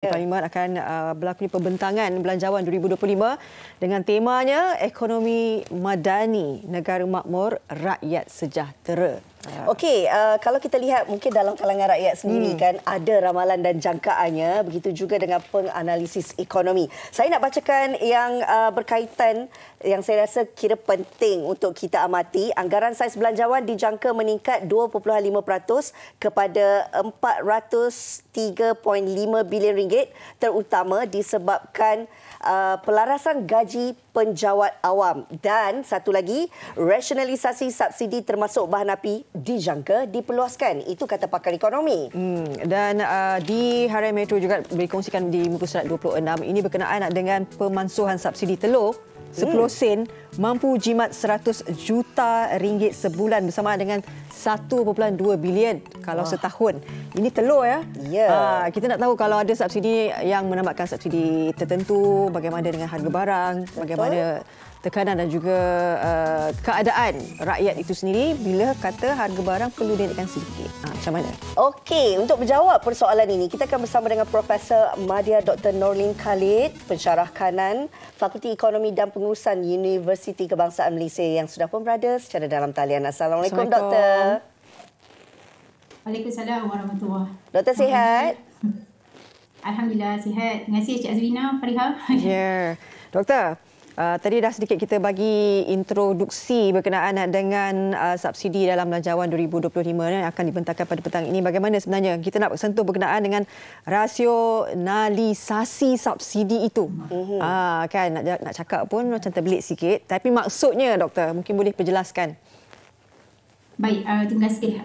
Parlimen akan berlaku pembentangan Belanjawan 2025 dengan temanya Ekonomi Madani, Negara Makmur, Rakyat Sejahtera. Okey, kalau kita lihat mungkin dalam kalangan rakyat sendiri kan ada ramalan dan jangkaannya, begitu juga dengan penganalisis ekonomi. Saya nak bacakan yang berkaitan yang saya rasa kira penting untuk kita amati. Anggaran saiz belanjawan dijangka meningkat 2.5% kepada 403.5 bilion ringgit, terutama disebabkan pelarasan gaji penjawat awam, dan satu lagi, rasionalisasi subsidi termasuk bahan api dijangka diperluaskan. Itu kata pakar ekonomi. Dan di Harian Metro juga dikongsikan di muka surat 26, ini berkenaan dengan pemansuhan subsidi telur 10 sen mampu jimat 100 juta ringgit sebulan bersama dengan 1.2 bilion kalau setahun. Ini telur ya. Kita nak tahu kalau ada subsidi yang menambahkan subsidi tertentu, bagaimana dengan harga barang, bagaimana tekanan dan juga keadaan rakyat itu sendiri bila kata harga barang perlu dinaikkan sedikit. Macam mana? Okey, untuk menjawab persoalan ini, kita akan bersama dengan Profesor Madya Dr. Norlin Khalid, pensyarah kanan Fakulti Ekonomi dan Pengurusan Universiti Kebangsaan Malaysia yang sudah pun berada secara dalam talian. Assalamualaikum, Doktor. Waalaikumsalam warahmatullahi. Doktor sihat? Alhamdulillah sihat. Terima kasih Cik Azrina, Fariha. Ya. Doktor, tadi dah sedikit kita bagi introduksi berkenaan dengan subsidi dalam Belanjawan 2025 yang akan dibentangkan pada petang ini. Bagaimana sebenarnya kita nak sentuh berkenaan dengan rasionalisasi subsidi itu? Kan nak cakap pun macam terbelit sikit. Tapi maksudnya, Doktor, mungkin boleh perjelaskan. Baik, terima kasih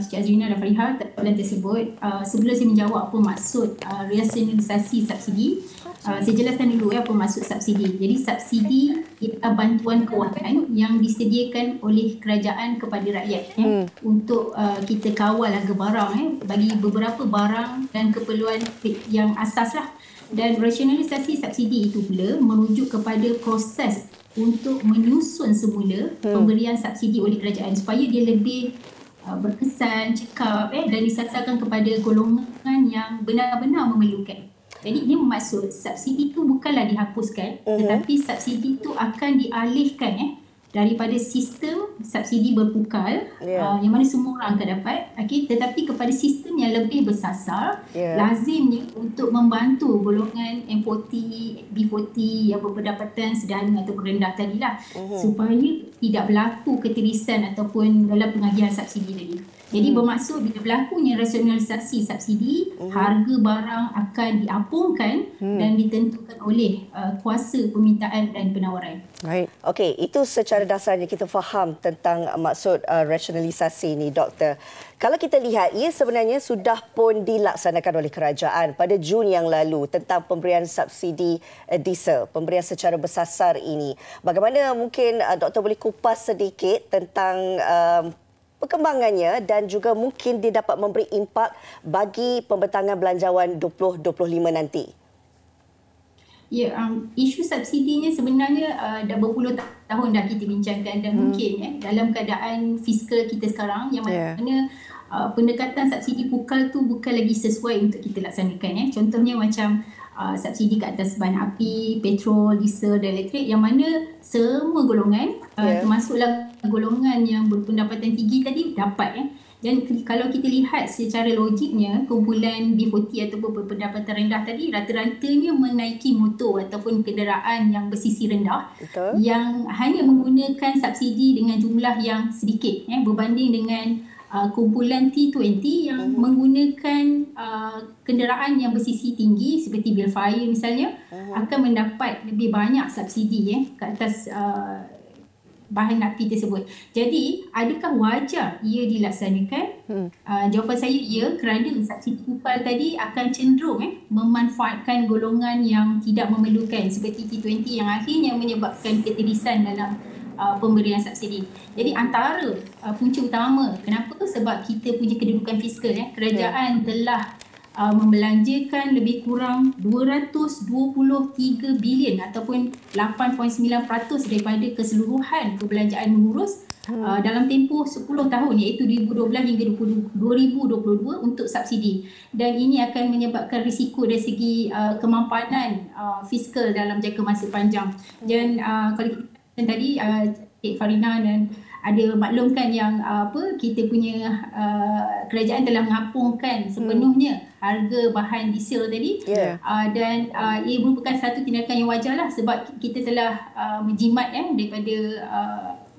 Cik Azrina dan Fariha soalan tersebut. Sebelum saya menjawab apa maksud rasionalisasi subsidi, saya jelaskan dulu apa maksud subsidi. Jadi subsidi ialah bantuan kewangan yang disediakan oleh kerajaan kepada rakyat untuk kita kawal harga barang bagi beberapa barang dan keperluan yang asas lah. Dan rasionalisasi subsidi itu pula merujuk kepada proses untuk menyusun semula pemberian subsidi oleh kerajaan supaya dia lebih berkesan, cekap dan disasarkan kepada golongan yang benar-benar memerlukan. Jadi ini maksud subsidi itu bukanlah dihapuskan, tetapi subsidi itu akan dialihkan daripada sistem subsidi berpukal yang mana semua orang akan dapat, tetapi kepada sistem yang lebih bersasar, lazimnya untuk membantu golongan M40, B40 yang berpendapatan sederhana atau rendah tadilah, supaya tidak berlaku ketirisan ataupun dalam pengagihan subsidi tadi. Jadi bermaksud bila berlakunya rasionalisasi subsidi, harga barang akan diapungkan dan ditentukan oleh kuasa permintaan dan penawaran. Right. Okey, itu secara dasarnya kita faham tentang maksud rasionalisasi ini, Doktor. Kalau kita lihat, ia sebenarnya sudah pun dilaksanakan oleh kerajaan pada Jun yang lalu tentang pemberian subsidi diesel, pemberian secara bersasar ini. Bagaimana mungkin Doktor boleh kupas sedikit tentang perkembangannya dan juga mungkin dia dapat memberi impak bagi pembentangan Belanjawan 2025 nanti? Ya, isu subsidinya sebenarnya dah berpuluh tahun dah kita bincangkan dan mungkin dalam keadaan fiskal kita sekarang yang mana pendekatan subsidi pukal tu bukan lagi sesuai untuk kita laksanakan. Contohnya macam subsidi ke atas bahan api, petrol, diesel dan elektrik yang mana semua golongan termasuklah golongan yang berpendapatan tinggi tadi dapat. Dan kalau kita lihat secara logiknya, kumpulan B40 ataupun berpendapatan rendah tadi rata-ratanya menaiki motor ataupun kenderaan yang bersisi rendah. Betul. Yang hanya menggunakan subsidi dengan jumlah yang sedikit berbanding dengan kumpulan T20 yang menggunakan kenderaan yang bersisi tinggi seperti bil fire misalnya akan mendapat lebih banyak subsidi ke atas bahan api tersebut. Jadi, adakah wajar ia dilaksanakan? Jawapan saya ya, kerana subsidi pukal tadi akan cenderung memanfaatkan golongan yang tidak memerlukan seperti T20 yang akhirnya menyebabkan ketirisan dalam pemberian subsidi. Jadi antara punca utama kenapa? Sebab kita punya kedudukan fiskal kerajaan telah membelanjakan lebih kurang 223 bilion ataupun 8.9% daripada keseluruhan perbelanjaan mengurus dalam tempoh 10 tahun iaitu 2012 hingga 2022 untuk subsidi, dan ini akan menyebabkan risiko dari segi kemampanan fiskal dalam jangka masa panjang. Dan kalau kita tadi Cik Farina dan ada maklumkan yang kita punya kerajaan telah mengapungkan sepenuhnya harga bahan diesel tadi, dan ia merupakan satu tindakan yang wajarlah sebab kita telah menjimat daripada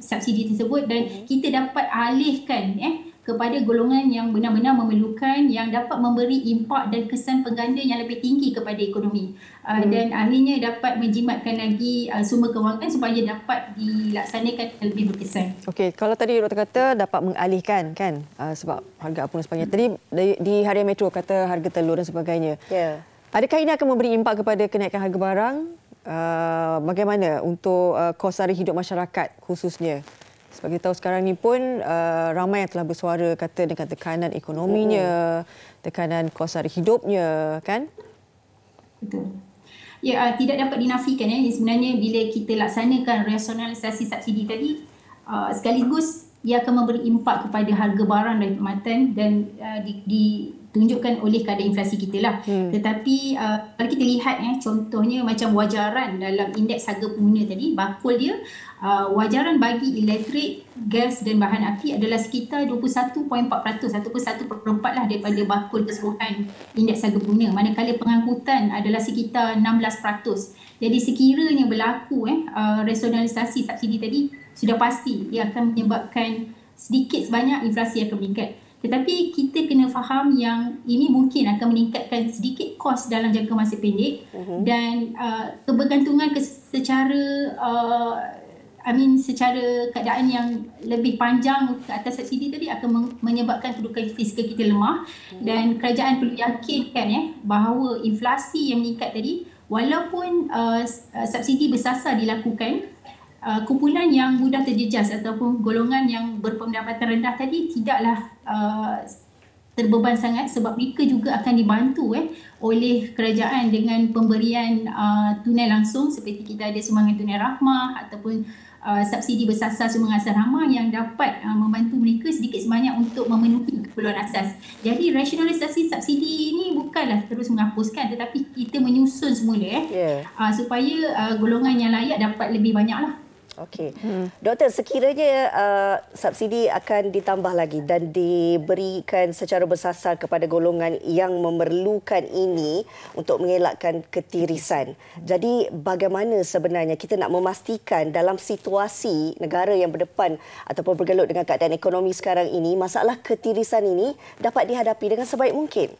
subsidi tersebut, dan kita dapat alihkan kepada golongan yang benar-benar memerlukan, yang dapat memberi impak dan kesan pengganda yang lebih tinggi kepada ekonomi, dan akhirnya dapat menjimatkan lagi sumber kewangan supaya dapat dilaksanakan lebih berkesan. Okey, kalau tadi doktor kata dapat mengalihkan kan, sebab harga apa dan sebagainya. Tadi di Harian Metro kata harga telur dan sebagainya. Adakah ini akan memberi impak kepada kenaikan harga barang? Bagaimana untuk kos sara hidup masyarakat khususnya? Sebab kita tahu sekarang ni pun ramai yang telah bersuara kata dengan tekanan ekonominya, tekanan kos sara hidupnya, kan? Betul. Ya, tidak dapat dinafikan sebenarnya bila kita laksanakan rasionalisasi subsidi tadi, sekaligus ia akan memberi impak kepada harga barang dan perkhidmatan, dan ditunjukkan oleh kadar inflasi kita lah. Tetapi kalau kita lihat contohnya macam wajaran dalam indeks harga pengguna tadi, bakul dia, wajaran bagi elektrik, gas dan bahan api adalah sekitar 21.4% ataupun 1/4 lah daripada bakul keseluruhan indeks harga pengguna, manakala pengangkutan adalah sekitar 16%. Jadi sekiranya berlaku rasionalisasi subsidi tadi, sudah pasti dia akan menyebabkan sedikit sebanyak inflasi akan meningkat. Tetapi kita kena faham yang ini mungkin akan meningkatkan sedikit kos dalam jangka masa pendek, dan kebergantungan secara keadaan yang lebih panjang ke atas subsidi tadi akan menyebabkan kedudukan fiskal kita lemah, dan kerajaan perlu yakinkan bahawa inflasi yang meningkat tadi, walaupun subsidi bersasar dilakukan, kumpulan yang mudah terjejas ataupun golongan yang berpendapatan rendah tadi tidaklah terbeban sangat, sebab mereka juga akan dibantu oleh kerajaan dengan pemberian tunai langsung, seperti kita ada sumbangan tunai rahmah ataupun subsidi bersasar sumbangan asrama yang dapat membantu mereka sedikit sebanyak untuk memenuhi keperluan asas. Jadi rasionalisasi subsidi ini bukanlah terus menghapuskan, tetapi kita menyusun semula supaya golongan yang layak dapat lebih banyaklah. Okey. Doktor, sekiranya subsidi akan ditambah lagi dan diberikan secara bersasar kepada golongan yang memerlukan ini untuk mengelakkan ketirisan. Jadi bagaimana sebenarnya kita nak memastikan dalam situasi negara yang berdepan ataupun bergelut dengan keadaan ekonomi sekarang ini, masalah ketirisan ini dapat dihadapi dengan sebaik mungkin?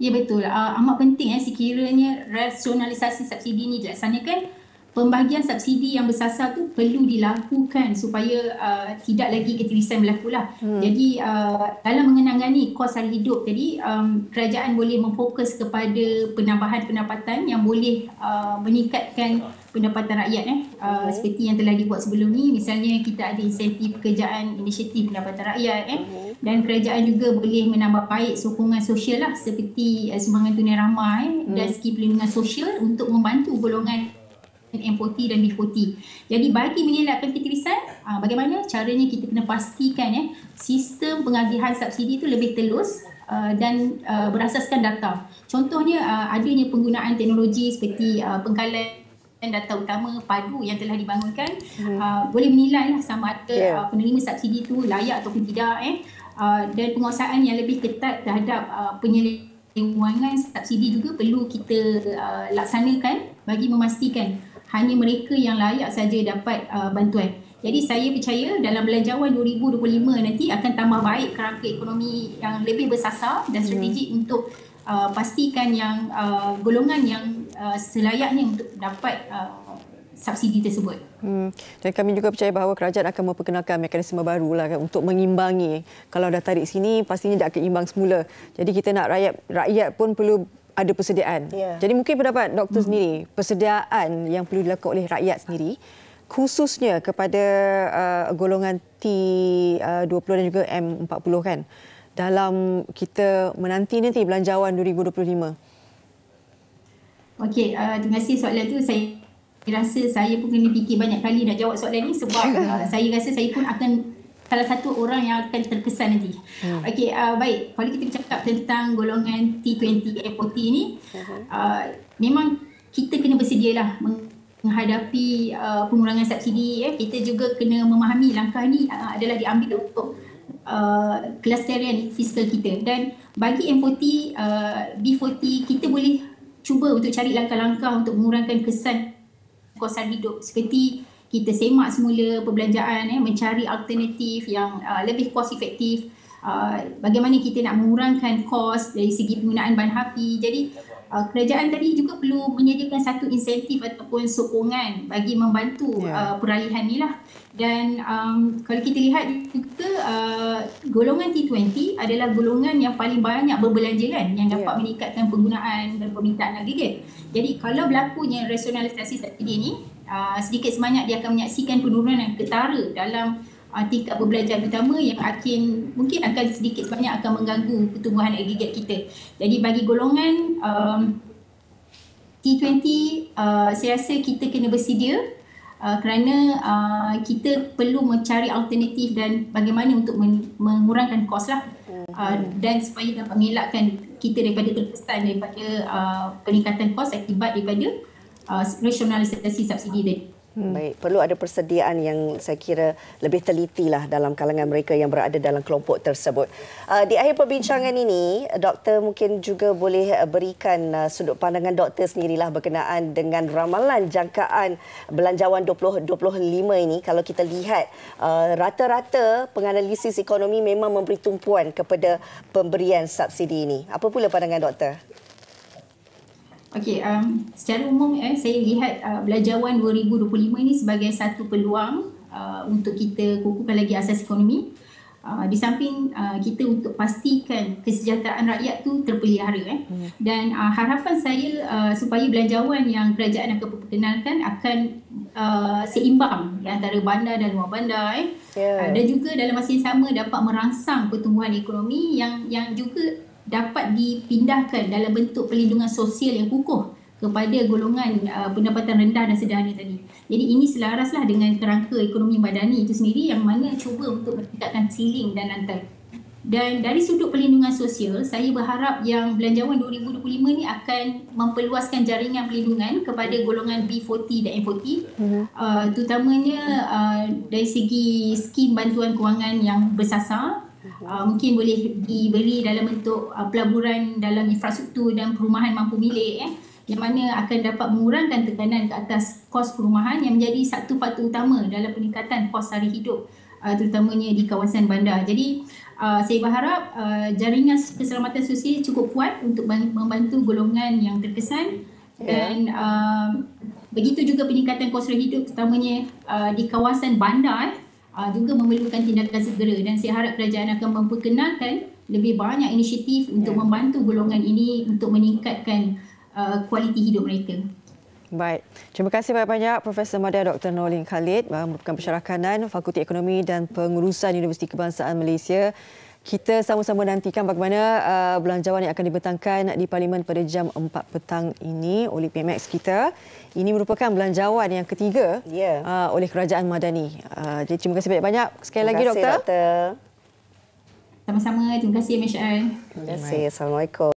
Ya, betul. Amat penting sekiranya rasionalisasi subsidi ini dilaksanakan. Pembahagian subsidi yang bersasar tu perlu dilakukan supaya tidak lagi ketirisan berlaku lah. Jadi dalam mengenangani kos sara hidup tadi, kerajaan boleh memfokus kepada penambahan pendapatan yang boleh meningkatkan pendapatan rakyat seperti yang telah dibuat sebelum ni. Misalnya kita ada insentif pekerjaan, inisiatif pendapatan rakyat dan kerajaan juga boleh menambah baik sokongan sosial lah, seperti sumbangan tunai rahmah dan skim perlindungan sosial untuk membantu golongan M40 dan B40. Jadi bagi mengelakkan ketirisan, bagaimana caranya? Kita kena pastikan sistem pengagihan subsidi itu lebih telus dan berasaskan data. Contohnya adanya penggunaan teknologi seperti pengkalan data utama padu yang telah dibangunkan, boleh menilai sama ada penerima subsidi itu layak ataupun tidak, dan penguasaan yang lebih ketat terhadap penyelewengan subsidi juga perlu kita laksanakan bagi memastikan hanya mereka yang layak saja dapat bantuan. Jadi saya percaya dalam belanjawan 2025 nanti akan tambah baik kerangka ekonomi yang lebih bersasar dan strategik untuk pastikan yang golongan yang selayaknya untuk dapat subsidi tersebut. Dan kami juga percaya bahawa kerajaan akan memperkenalkan mekanisme baru lah untuk mengimbangi. Kalau dah tarik sini, pastinya dia akan imbang semula. Jadi kita nak rakyat pun perlu ada persediaan. Jadi mungkin pendapat doktor sendiri, persediaan yang perlu dilakukan oleh rakyat sendiri, khususnya kepada golongan T20 dan juga M40 kan, dalam kita menanti belanjawan 2025. Okey, terima kasih soalan tu. Saya rasa saya pun kena fikir banyak kali nak jawab soalan ni sebab saya rasa saya pun akan salah satu orang yang akan terkesan nanti. Okey, baik. Kalau kita bercakap tentang golongan T20 A40 ni, memang kita kena bersedialah menghadapi pengurangan subsidi. Kita juga kena memahami langkah ni adalah diambil untuk kelestarian fiskal kita. Dan bagi M40, B40, kita boleh cuba untuk cari langkah-langkah untuk mengurangkan kesan kos hidup, seperti kita semak semula perbelanjaan, mencari alternatif yang lebih kos efektif, bagaimana kita nak mengurangkan kos dari segi penggunaan bahan api. Jadi kerajaan tadi juga perlu menyediakan satu insentif ataupun sokongan bagi membantu peralihan ni lah. Dan kalau kita lihat juga golongan T20 adalah golongan yang paling banyak berbelanja kan, yang dapat meningkatkan penggunaan dan permintaan agregat. Jadi kalau berlakunya rasionalisasi subsidi ni, sedikit sebanyak dia akan menyaksikan penurunan ketara dalam tingkat perbelanjaan utama yang mungkin akan sedikit sebanyak akan mengganggu pertumbuhan agregat kita. Jadi bagi golongan T20, saya rasa kita kena bersedia kerana kita perlu mencari alternatif dan bagaimana untuk mengurangkan kos lah, dan supaya dapat mengelakkan kita daripada terkesan daripada peningkatan kos akibat daripada rasionalisasi subsidi tadi. Baik, perlu ada persediaan yang saya kira lebih teliti lah dalam kalangan mereka yang berada dalam kelompok tersebut. Di akhir perbincangan ini, doktor mungkin juga boleh berikan sudut pandangan doktor sendirilah berkenaan dengan ramalan jangkaan belanjawan 2025 ini. Kalau kita lihat rata-rata penganalisis ekonomi memang memberi tumpuan kepada pemberian subsidi ini. Apa pula pandangan doktor? Okey, secara umum saya lihat belanjawan 2025 ini sebagai satu peluang untuk kita kukuhkan lagi asas ekonomi. Di samping kita untuk pastikan kesejahteraan rakyat tu terpelihara. Dan harapan saya supaya belanjawan yang kerajaan akan perkenalkan akan seimbang antara bandar dan luar bandar. Dan juga dalam masa yang sama dapat merangsang pertumbuhan ekonomi yang juga dapat dipindahkan dalam bentuk perlindungan sosial yang kukuh kepada golongan pendapatan rendah dan sederhana tadi. Jadi ini selaraslah dengan kerangka ekonomi madani itu sendiri yang mana cuba untuk meningkatkan ceiling dan lantai. Dan dari sudut perlindungan sosial, saya berharap yang belanjawan 2025 ni akan memperluaskan jaringan perlindungan kepada golongan B40 dan M40, terutamanya dari segi skim bantuan kewangan yang bersasar. Mungkin boleh diberi dalam bentuk pelaburan dalam infrastruktur dan perumahan mampu milik, yang mana akan dapat mengurangkan tekanan ke atas kos perumahan yang menjadi satu faktor utama dalam peningkatan kos sara hidup, terutamanya di kawasan bandar. Jadi saya berharap jaringan keselamatan sosial cukup kuat untuk membantu golongan yang terkesan, dan begitu juga peningkatan kos sara hidup terutamanya di kawasan bandar juga memerlukan tindakan segera, dan saya harap kerajaan akan memperkenalkan lebih banyak inisiatif untuk membantu golongan ini untuk meningkatkan kualiti hidup mereka. Baik. Terima kasih banyak-banyak Profesor Madya Dr. Noorlin Khalid, merupakan pensyarah kanan Fakulti Ekonomi dan Pengurusan Universiti Kebangsaan Malaysia. Kita sama-sama nantikan bagaimana belanjawan yang akan dibentangkan di Parlimen pada jam 4 petang ini oleh PMX kita. Ini merupakan belanjawan yang ketiga oleh Kerajaan Madani. Jadi terima kasih banyak-banyak sekali lagi, Doktor. Doktor. Sama-sama. Terima kasih, Mash'al. Terima kasih. Assalamualaikum.